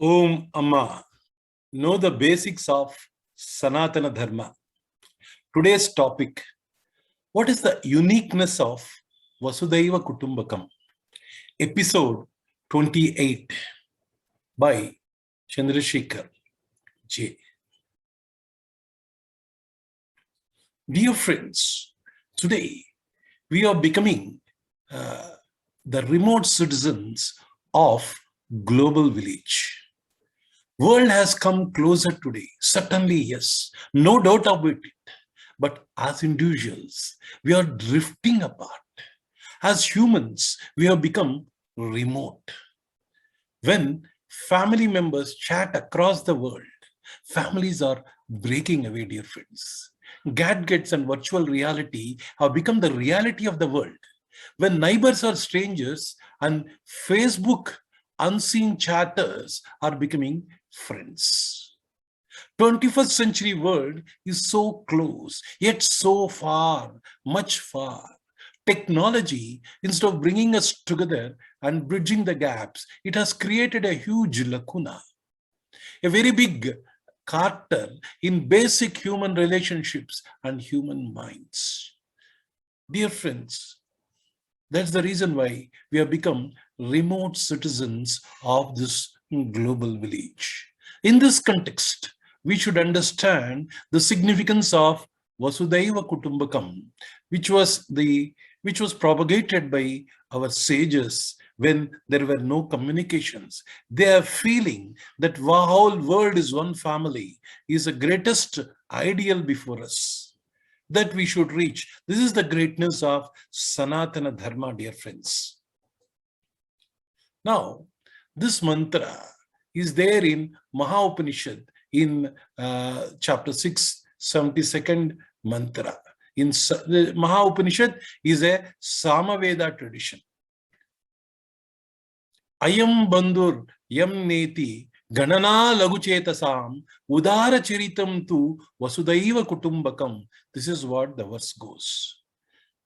Om Amma. Know the basics of Sanatana Dharma. Today's topic: what is the uniqueness of Vasudhaiva Kutumbakam? Episode 28 by Chandrasekhar J. Dear friends, today we are becoming the remote citizens of global village. World has come closer today. Certainly, yes. No doubt about it. But as individuals, we are drifting apart. As humans, we have become remote. When family members chat across the world, families are breaking away, dear friends. Gadgets and virtual reality have become the reality of the world. When neighbors are strangers and Facebook unseen chatters are becoming friends. 21st century world is so close, yet so far, much far. Technology, instead of bringing us together and bridging the gaps, it has created a huge lacuna, a very big carter in basic human relationships and human minds. Dear friends, that's the reason why we have become remote citizens of this global village. In this context, we should understand the significance of Vasudhaiva Kutumbakam, which was propagated by our sages when there were no communications. Their feeling that the whole world is one family is the greatest ideal before us that we should reach. This is the greatness of Sanatana Dharma, dear friends. Now, this mantra is there in Maha-Upanishad in chapter 6, 72nd mantra. In the Maha-Upanishad is a Samaveda tradition. Ayam bandhur yam neti ganana laguchetasam udara chiritam tu Vasudhaiva Kutumbakam. This is what the verse goes.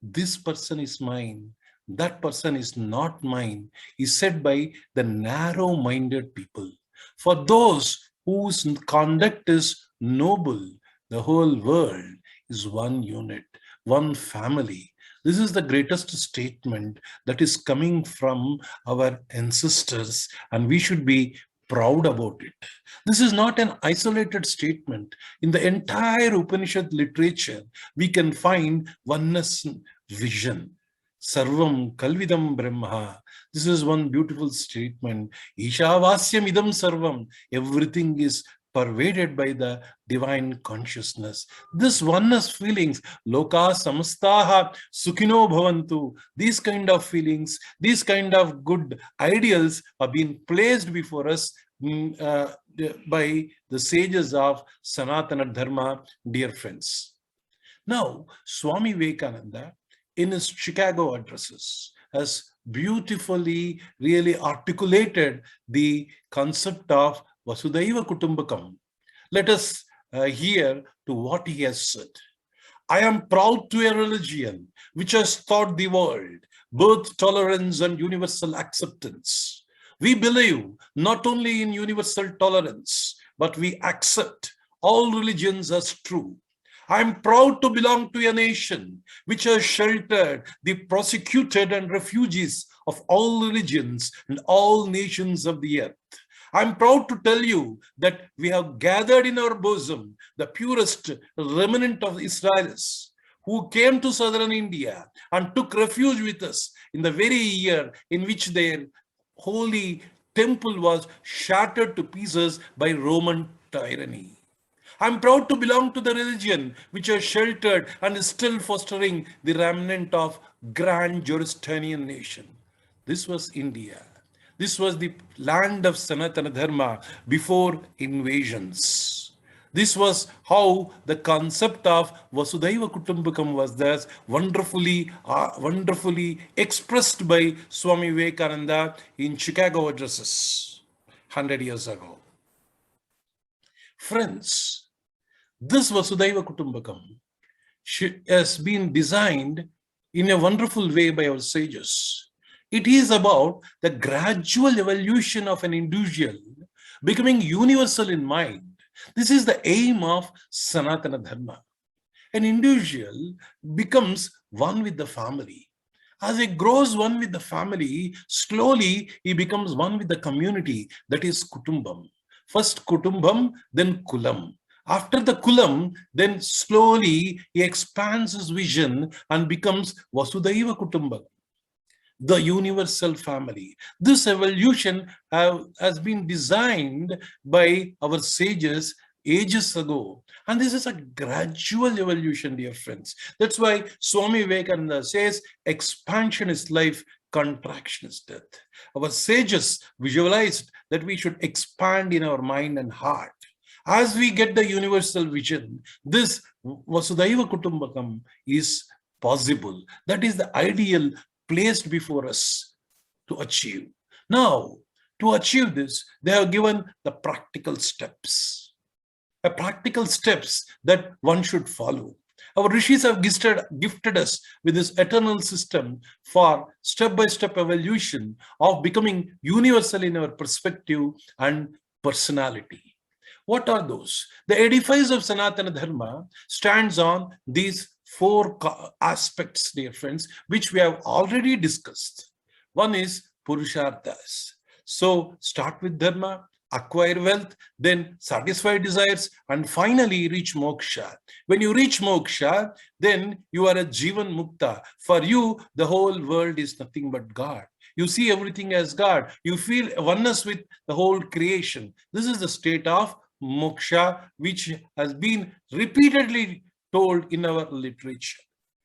This person is mine, that person is not mine, is said by the narrow-minded people. For those whose conduct is noble, the whole world is one unit, one family. This is the greatest statement that is coming from our ancestors, and we should be proud about it. This is not an isolated statement. In the entire Upanishad literature, we can find oneness vision. Sarvam Kalvidam Brahma. This is one beautiful statement. Ishavasyam idam sarvam. Everything is pervaded by the divine consciousness. This oneness feelings, loka samastaha sukhino bhavantu, these kind of feelings, these kind of good ideals are being placed before us by the sages of Sanatana Dharma, dear friends. Now, Swami Vivekananda, in his Chicago addresses, has beautifully really articulated the concept of Vasudhaiva Kutumbakam. Let us hear to what he has said. I am proud to a religion which has taught the world both tolerance and universal acceptance. We believe not only in universal tolerance, but we accept all religions as true. I am proud to belong to a nation which has sheltered the persecuted and refugees of all religions and all nations of the earth. I am proud to tell you that we have gathered in our bosom the purest remnant of Israelis who came to southern India and took refuge with us in the very year in which their holy temple was shattered to pieces by Roman tyranny. I'm proud to belong to the religion which has sheltered and is still fostering the remnant of grand Jordanian nation. This was India. This was the land of Sanatana Dharma before invasions. This was how the concept of Vasudhaiva Kutumbakam was thus wonderfully expressed by Swami Vivekananda in Chicago addresses 100 years ago. Friends, this Vasudhaiva Kutumbakam has been designed in a wonderful way by our sages. It is about the gradual evolution of an individual becoming universal in mind. This is the aim of Sanatana Dharma. An individual becomes one with the family. As he grows one with the family, slowly he becomes one with the community, that is Kutumbam. First Kutumbam, then Kulam. After the Kulam, then slowly he expands his vision and becomes Vasudhaiva Kutumbakam, the universal family. This evolution has been designed by our sages ages ago. And this is a gradual evolution, dear friends. That's why Swami Vivekananda says, expansion is life, contraction is death. Our sages visualized that we should expand in our mind and heart. As we get the universal vision, this Vasudhaiva Kutumbakam is possible. That is the ideal placed before us to achieve. Now, to achieve this, they have given the practical steps. Practical steps that one should follow. Our rishis have gifted us with this eternal system for step-by-step evolution of becoming universal in our perspective and personality. What are those? The edifice of Sanatana Dharma stands on these four aspects, dear friends, which we have already discussed. One is Purusharthas. So start with Dharma, acquire wealth, then satisfy desires, and finally reach moksha. When you reach moksha, then you are a Jivan Mukta. For you, the whole world is nothing but God. You see everything as God. You feel oneness with the whole creation. This is the state of moksha, which has been repeatedly told in our literature.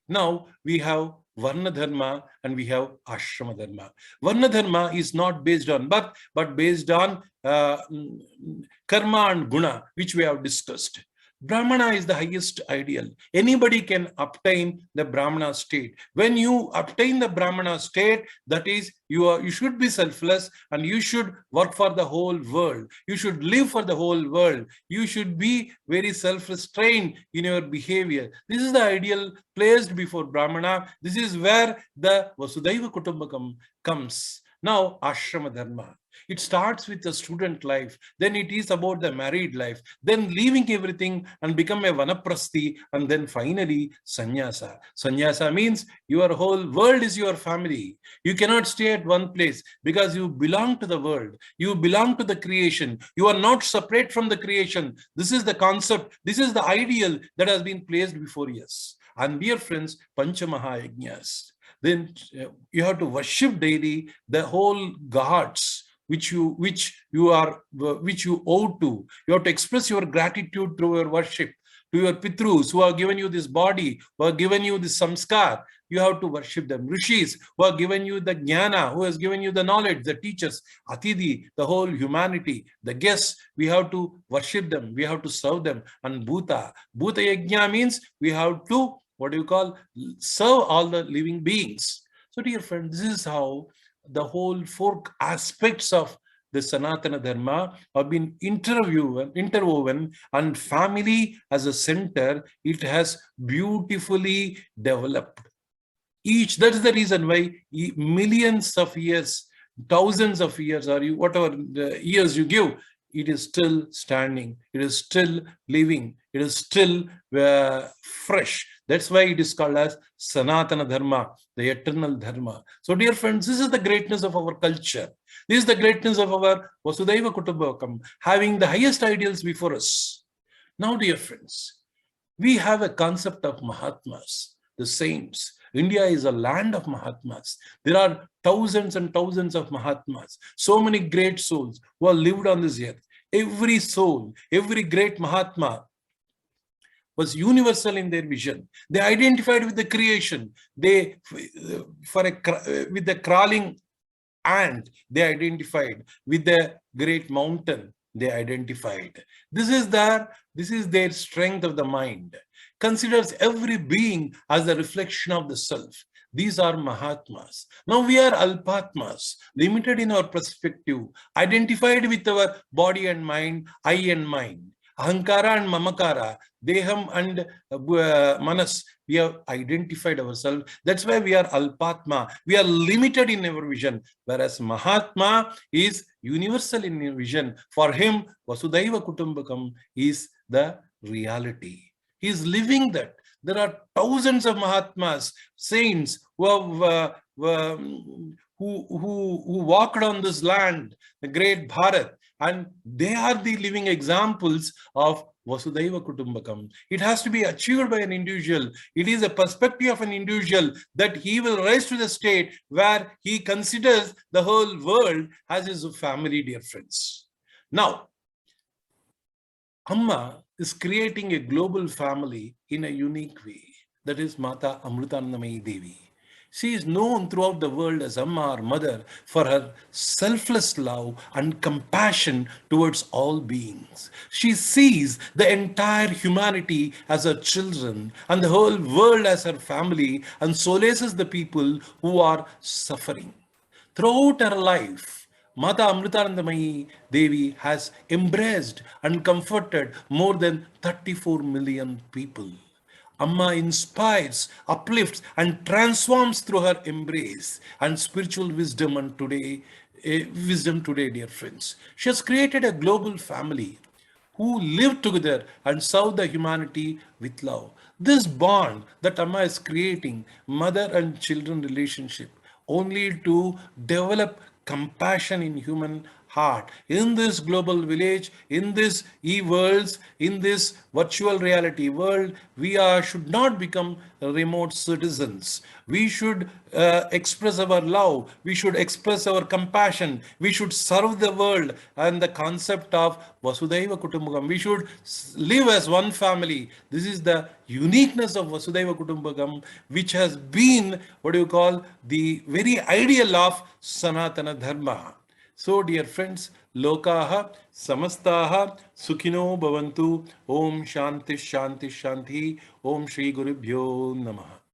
Now we have Varna Dharma and we have Ashrama Dharma. Varna Dharma is not based on birth, but based on karma and guna, which we have discussed. Brahmana is the highest ideal. Anybody can obtain the Brahmana state. When you obtain the Brahmana state, that is, you should be selfless and you should work for the whole world. You should live for the whole world. You should be very self-restrained in your behavior. This is the ideal placed before Brahmana. This is where the Vasudhaiva Kutumbakam comes. Now, Ashrama Dharma. It starts with the student life, then it is about the married life, then leaving everything and become a vanaprasthi, and then finally sannyasa. Sannyasa means your whole world is your family. You cannot stay at one place because you belong to the world. You belong to the creation. You are not separate from the creation. This is the concept. This is the ideal that has been placed before us. And dear friends, Panchamahayajnas. Then you have to worship daily the whole gods which you owe to. You have to express your gratitude through your worship to your Pitrus who have given you this body, who have given you this samskar. You have to worship them. Rishis who have given you the jnana, who has given you the knowledge, the teachers, Atidhi, the whole humanity, the guests. We have to worship them. We have to serve them. And Bhuta. Bhuta yajna means we have to serve all the living beings. So dear friends, this is how the whole four aspects of the Sanatana Dharma have been interwoven, and family as a center, it has beautifully developed. That is the reason why millions of years, thousands of years, or whatever years you give, it is still standing, it is still living, it is still fresh. That's why it is called as Sanatana Dharma, the eternal Dharma. So dear friends, this is the greatness of our culture. This is the greatness of our Vasudhaiva Kutumbakam, having the highest ideals before us. Now dear friends, we have a concept of Mahatmas, the saints. India is a land of Mahatmas. There are thousands and thousands of Mahatmas, so many great souls who have lived on this earth. Every soul, every great Mahatma was universal in their vision. They identified with the creation. With the crawling ant, they identified. With the great mountain, they identified. This is their strength of the mind. Considers every being as a reflection of the self. These are Mahatmas. Now we are Alpatmas, limited in our perspective, identified with our body and mind, I and mind. Ahankara and Mamakara, Deham and Manas, we have identified ourselves. That's why we are Alpatma. We are limited in our vision, whereas Mahatma is universal in vision. For him, Vasudhaiva Kutumbakam is the reality. He is living that. There are thousands of Mahatmas, saints who have who walked on this land, the great Bharat, and they are the living examples of Vasudhaiva Kutumbakam. It has to be achieved by an individual. It is a perspective of an individual that he will rise to the state where he considers the whole world as his family, dear friends. Now, Amma is creating a global family in a unique way. That is Mata Amritanandamayi Devi. She is known throughout the world as Amma, or Mother, for her selfless love and compassion towards all beings. She sees the entire humanity as her children and the whole world as her family, and solaces the people who are suffering. Throughout her life, Mata Amritanandamayi Devi has embraced and comforted more than 34 million people. Amma inspires, uplifts, and transforms through her embrace and spiritual wisdom. And today, dear friends, she has created a global family who live together and serve the humanity with love. This bond that Amma is creating, mother and children relationship, only to develop compassion in human heart. In this global village, in this e-worlds, in this virtual reality world, we should not become remote citizens. We should express our love. We should express our compassion. We should serve the world. And the concept of Vasudhaiva Kutumbakam, we should live as one family. This is the uniqueness of Vasudhaiva Kutumbakam, which has been, the very ideal of Sanatana Dharma. So, dear friends, lokaha samastaha sukhino bhavantu. Om Shanti Shanti Shanti. Om Shri Gurubhyo Namaha.